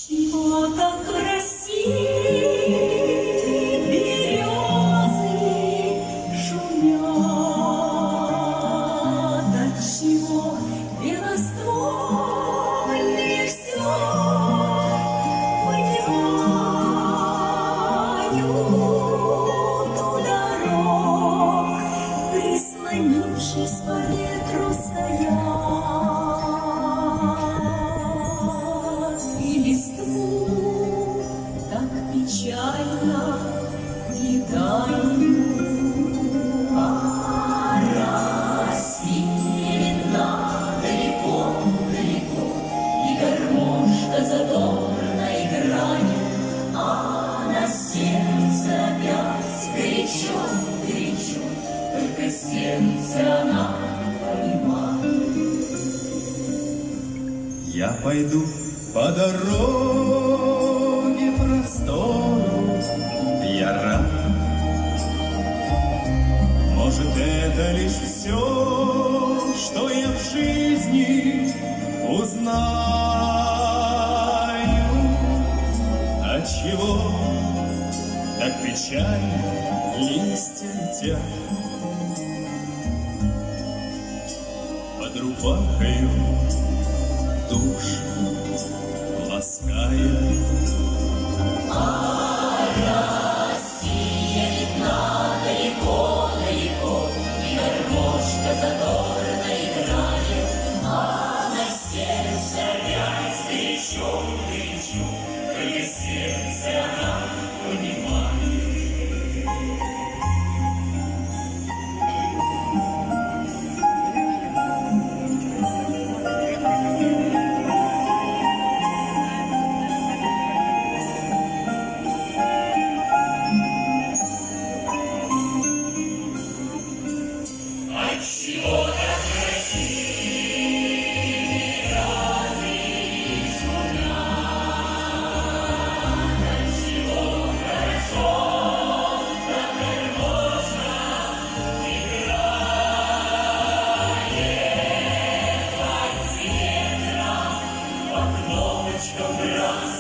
Чего так красивы березы шумят, отчего белоствольные все вынимают у дорог, прислонившись по ветру стоят. Так печально кидаю, а Россия видна далеко-далеко, и гармошка задорно играет, а на сердце опять горячо-горячо, только сердце она понимает. Я пойду по дороге простору, я рад. Может, это лишь все, что я в жизни узнаю. Отчего так печально листья летят под рубахою душу ласкает. А Россия видна далеко-далеко, и гармошка задорно играет, а на сердце опять горячо-горячо, только сердце она понимает. Отчего так красивы шумят, отчего хорошо так гармошка играет под ветром, по кнопочкам раз.